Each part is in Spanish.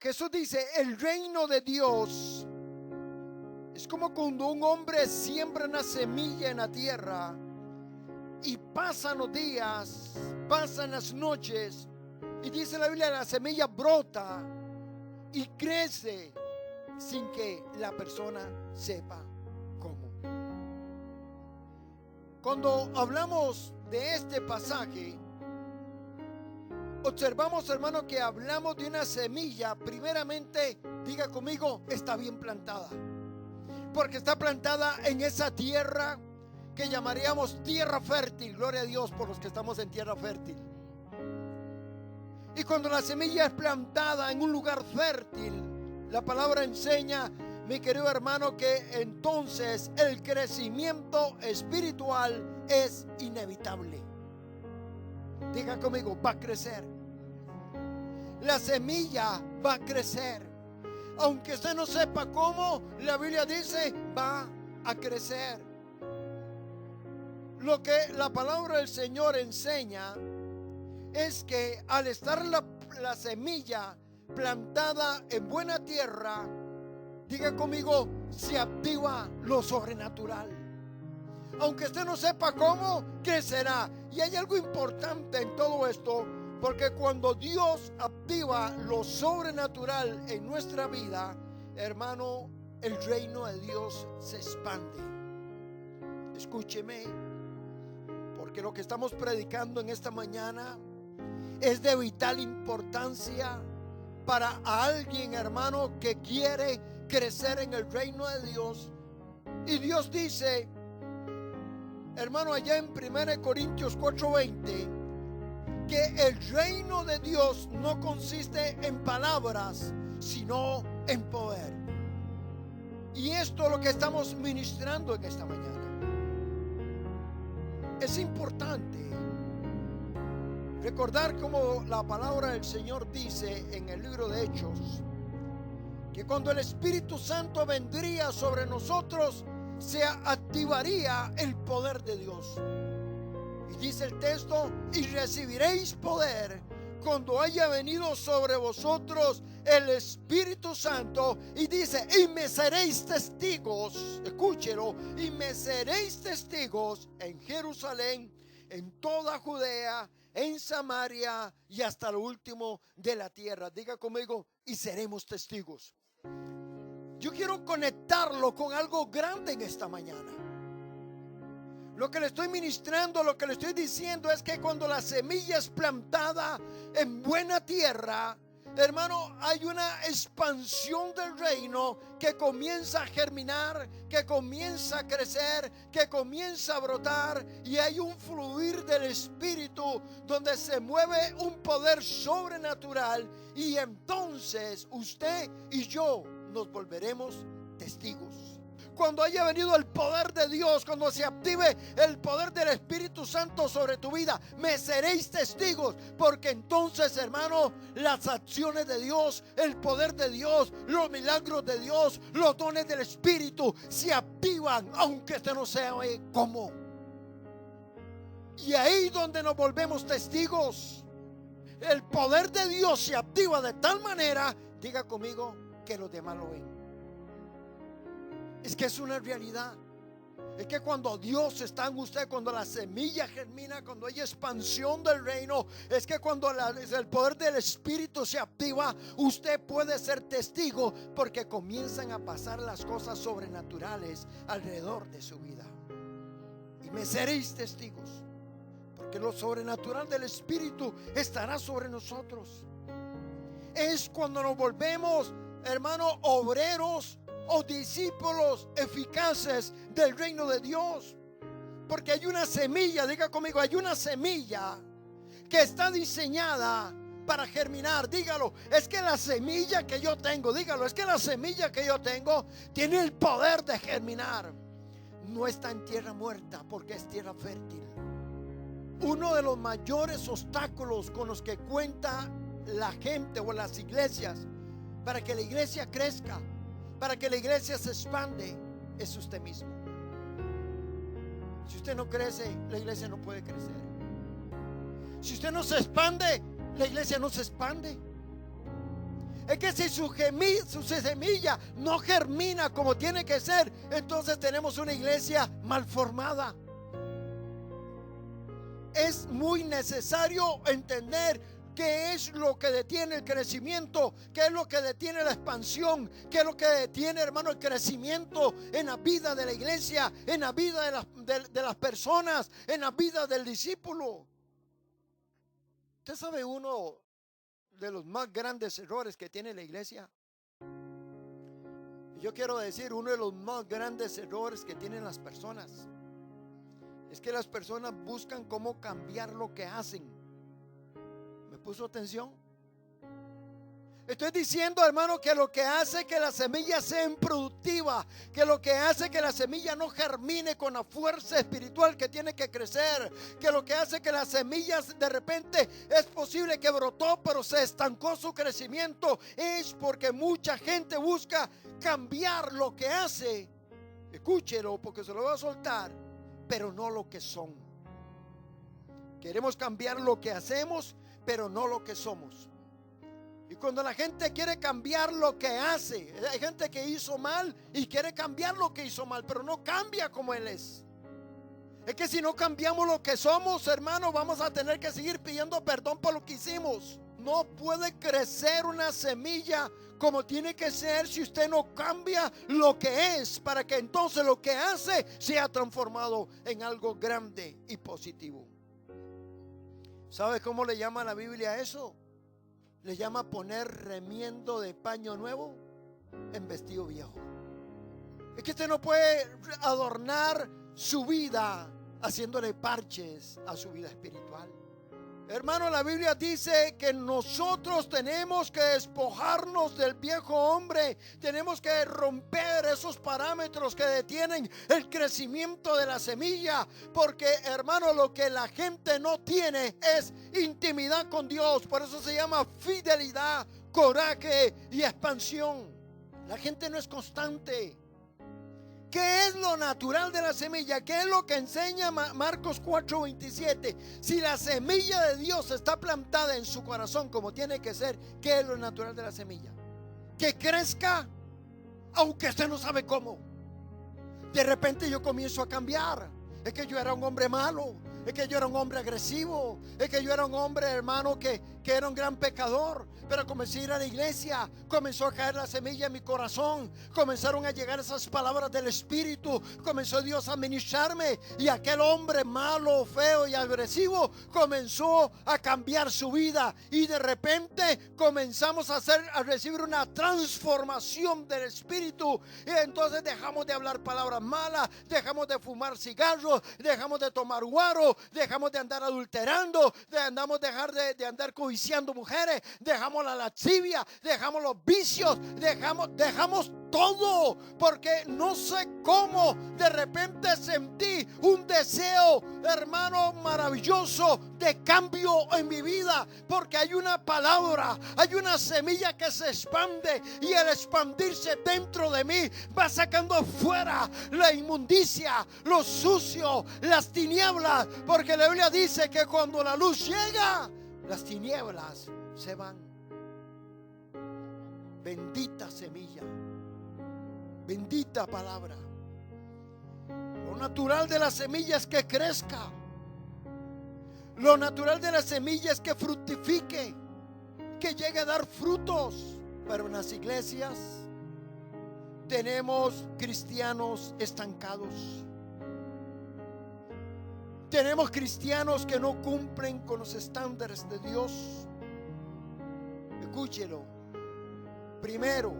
Jesús dice, el reino de Dios es como cuando un hombre siembra una semilla en la tierra y pasan los días, pasan las noches, y dice la Biblia, la semilla brota y crece sin que la persona sepa cómo. Cuando hablamos de este pasaje, observamos, hermano, que hablamos de una semilla. Primeramente, diga conmigo, está bien plantada, porque está plantada en esa tierra que llamaríamos tierra fértil. Gloria a Dios por los que estamos en tierra fértil. Y cuando la semilla es plantada en un lugar fértil, la palabra enseña, mi querido hermano, que entonces el crecimiento espiritual es inevitable. Diga conmigo, va a crecer. La semilla va a crecer. Aunque usted no sepa cómo, la Biblia dice, va a crecer. Lo que la palabra del Señor enseña es que al estar la semilla plantada en buena tierra, diga conmigo, se activa lo sobrenatural. Aunque usted no sepa cómo, crecerá. Y hay algo importante en todo esto, porque cuando Dios activa lo sobrenatural en nuestra vida, hermano, el reino de Dios se expande. Escúcheme, porque lo que estamos predicando en esta mañana es de vital importancia para alguien, hermano, que quiere crecer en el reino de Dios. Y Dios dice, hermano, allá en 1 Corintios 4:20, que el reino de Dios no consiste en palabras, sino en poder. Y esto es lo que estamos ministrando en esta mañana. Es importante recordar como la palabra del Señor dice en el libro de Hechos, que cuando el Espíritu Santo vendría sobre nosotros, se activaría el poder de Dios. Y dice el texto, y recibiréis poder cuando haya venido sobre vosotros el Espíritu Santo. Y dice, y me seréis testigos, escúchelo, y me seréis testigos en Jerusalén, en toda Judea, en Samaria y hasta lo último de la tierra. Diga conmigo, y seremos testigos. Yo quiero conectarlo con algo grande en esta mañana. Lo que le estoy ministrando, lo que le estoy diciendo es que cuando la semilla es plantada en buena tierra, hermano, hay una expansión del reino que comienza a germinar, que comienza a crecer, que comienza a brotar, y hay un fluir del Espíritu donde se mueve un poder sobrenatural, y entonces usted y yo nos volveremos testigos. Cuando haya venido el poder de Dios, cuando se active el poder del Espíritu Santo sobre tu vida, me seréis testigos, porque entonces, hermano, las acciones de Dios, el poder de Dios, los milagros de Dios, los dones del Espíritu se activan, aunque usted no sabe cómo. Y ahí donde nos volvemos testigos, el poder de Dios se activa de tal manera, diga conmigo, que los demás lo ven. Es que es una realidad. Es que cuando Dios está en usted, cuando la semilla germina, cuando hay expansión del reino, es que cuando el poder del Espíritu se activa, usted puede ser testigo, porque comienzan a pasar las cosas sobrenaturales alrededor de su vida. Y me seréis testigos, porque lo sobrenatural del Espíritu estará sobre nosotros. Es cuando nos volvemos, hermano, obreros o discípulos eficaces del reino de Dios. Porque hay una semilla, diga conmigo, hay una semilla que está diseñada para germinar. Dígalo, es que la semilla que yo tengo, dígalo, es que la semilla que yo tengo tiene el poder de germinar. No está en tierra muerta, porque es tierra fértil. Uno de los mayores obstáculos con los que cuenta la gente o las iglesias para que la iglesia crezca, para que la iglesia se expande, es usted mismo. Si usted no crece, la iglesia no puede crecer. Si usted no se expande, la iglesia no se expande. Es que si su semilla no germina como tiene que ser, entonces tenemos una iglesia mal formada. Es muy necesario entender qué es lo que detiene el crecimiento, qué es lo que detiene la expansión, qué es lo que detiene, hermano, el crecimiento en la vida de la iglesia, en la vida de las personas, en la vida del discípulo. Usted sabe uno de los más grandes errores que tiene la iglesia. Yo quiero decir, uno de los más grandes errores que tienen las personas es que las personas buscan cómo cambiar lo que hacen. ¿Me puso atención? Estoy diciendo, hermano, que lo que hace que la semilla sea improductiva, que lo que hace que la semilla no germine con la fuerza espiritual que tiene que crecer, que lo que hace que las semillas de repente es posible que brotó pero se estancó su crecimiento, es porque mucha gente busca cambiar lo que hace. Escúchelo porque se lo voy a soltar, pero no lo que son. Queremos cambiar lo que hacemos, pero no lo que somos. Y cuando la gente quiere cambiar lo que hace, hay gente que hizo mal y quiere cambiar lo que hizo mal, pero no cambia como él es. Es que si no cambiamos lo que somos, hermano, vamos a tener que seguir pidiendo perdón por lo que hicimos. No puede crecer una semilla como tiene que ser si usted no cambia lo que es, para que entonces lo que hace sea transformado en algo grande y positivo. ¿Sabe cómo le llama la Biblia a eso? Le llama poner remiendo de paño nuevo en vestido viejo. Es que usted no puede adornar su vida haciéndole parches a su vida espiritual. Hermano, la Biblia dice que nosotros tenemos que despojarnos del viejo hombre. Tenemos que romper esos parámetros que detienen el crecimiento de la semilla. Porque, hermano, lo que la gente no tiene es intimidad con Dios. Por eso se llama fidelidad, coraje y expansión. La gente no es constante. ¿Qué es lo natural de la semilla? ¿Qué es lo que enseña Marcos 4:27? Si la semilla de Dios está plantada en su corazón como tiene que ser, ¿qué es lo natural de la semilla? Que crezca, aunque usted no sabe cómo. De repente yo comienzo a cambiar. Es que yo era un hombre malo. Es que yo era un hombre agresivo. Es que yo era un hombre, hermano, que era un gran pecador. Pero comencé a ir a la iglesia. Comenzó a caer la semilla en mi corazón. Comenzaron a llegar esas palabras del Espíritu. Comenzó Dios a ministrarme. Y aquel hombre malo, feo y agresivo comenzó a cambiar su vida. Y de repente comenzamos a recibir una transformación del Espíritu. Y entonces dejamos de hablar palabras malas. Dejamos de fumar cigarros. Dejamos de tomar guaro. Dejamos de andar adulterando, dejar de andar codiciando mujeres, dejamos la lascivia, dejamos los vicios, dejamos todo, porque no sé cómo de repente sentí un deseo, hermano, maravilloso de cambio en mi vida, porque hay una palabra, hay una semilla que se expande, y al expandirse dentro de mí va sacando fuera la inmundicia, lo sucio, las tinieblas, porque la Biblia dice que cuando la luz llega, las tinieblas se van. Bendita semilla, bendita palabra. Lo natural de la semilla es que crezca. Lo natural de la semilla es que fructifique, que llegue a dar frutos. Pero en las iglesias tenemos cristianos estancados. Tenemos cristianos que no cumplen con los estándares de Dios. Escúchelo. Primero,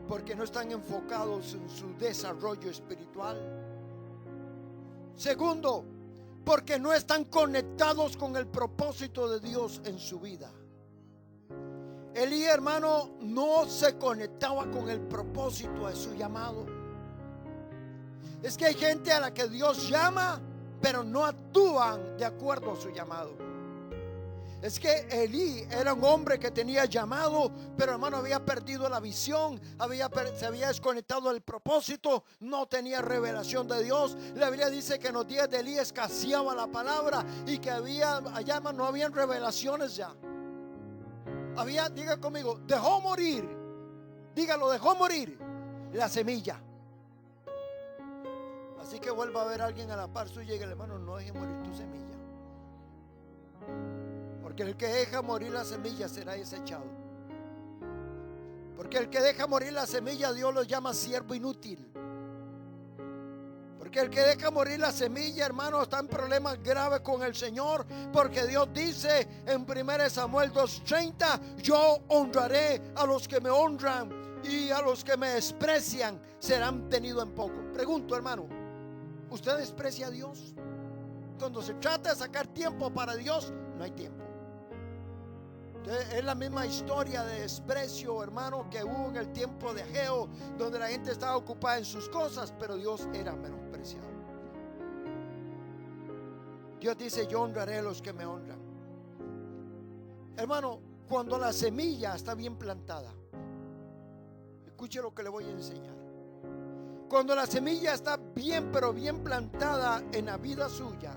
porque no están enfocados en su desarrollo espiritual. Segundo, porque no están conectados con el propósito de Dios en su vida. Elí, hermano, no se conectaba con el propósito de su llamado. Es que hay gente a la que Dios llama, pero no actúan de acuerdo a su llamado. Es que Elí era un hombre que tenía llamado, pero hermano había perdido la visión, se había desconectado del propósito, no tenía revelación de Dios. La Biblia dice que en los días de Elí escaseaba la palabra y que allá no habían revelaciones ya. diga conmigo, dejó morir, dígalo, dejó morir la semilla. Así que vuelva a ver a alguien a la par suya y diga, hermano, no deje morir tu semilla. Porque el que deja morir la semilla será desechado. Porque el que deja morir la semilla, Dios lo llama siervo inútil. Porque el que deja morir la semilla, hermano, está en problemas graves con el Señor. Porque Dios dice en 1 Samuel 2:30, yo honraré a los que me honran y a los que me desprecian serán tenidos en poco. Pregunto, hermano, ¿usted desprecia a Dios? Cuando se trata de sacar tiempo para Dios, no hay tiempo. Es la misma historia de desprecio, hermano, que hubo en el tiempo de Ageo, donde la gente estaba ocupada en sus cosas, pero Dios era menospreciado. Dios dice, yo honraré a los que me honran. Hermano, cuando la semilla está bien plantada, escuche lo que le voy a enseñar. Cuando la semilla está bien, pero bien plantada en la vida suya,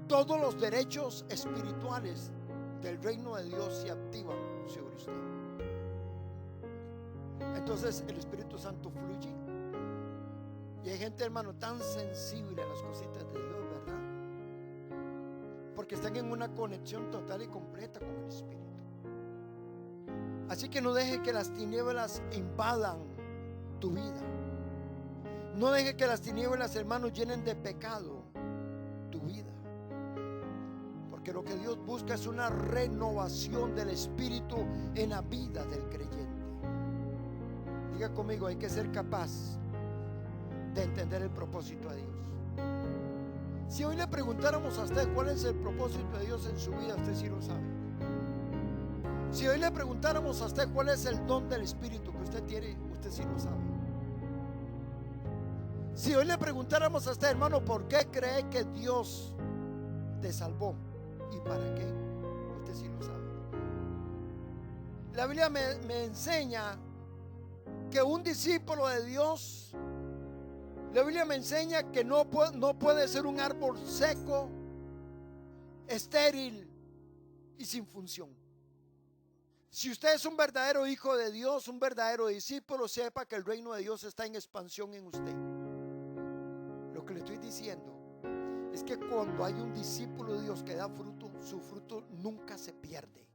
todos los derechos espirituales del reino de Dios se activan sobre usted. Entonces el Espíritu Santo fluye. Y hay gente, hermano, tan sensible a las cositas de Dios, ¿verdad? Porque están en una conexión total y completa con el Espíritu. Así que no deje que las tinieblas invadan tu vida. No deje que las tinieblas, hermanos, llenen de pecado tu vida. Porque lo que Dios busca es una renovación del espíritu en la vida del creyente. Diga conmigo, hay que ser capaz de entender el propósito de Dios. Si hoy le preguntáramos a usted cuál es el propósito de Dios en su vida, usted sí lo sabe. Si hoy le preguntáramos a usted cuál es el don del espíritu que usted tiene, usted sí lo sabe. Si hoy le preguntáramos a usted, hermano, ¿por qué cree que Dios te salvó? ¿Y para qué? Usted sí lo sabe. La Biblia me enseña que un discípulo de Dios, la Biblia me enseña que no puede ser un árbol seco, estéril y sin función. Si usted es un verdadero hijo de Dios, un verdadero discípulo, sepa que el reino de Dios está en expansión en usted. Lo que le estoy diciendo es que cuando hay un discípulo de Dios que da fruto, su fruto nunca se pierde.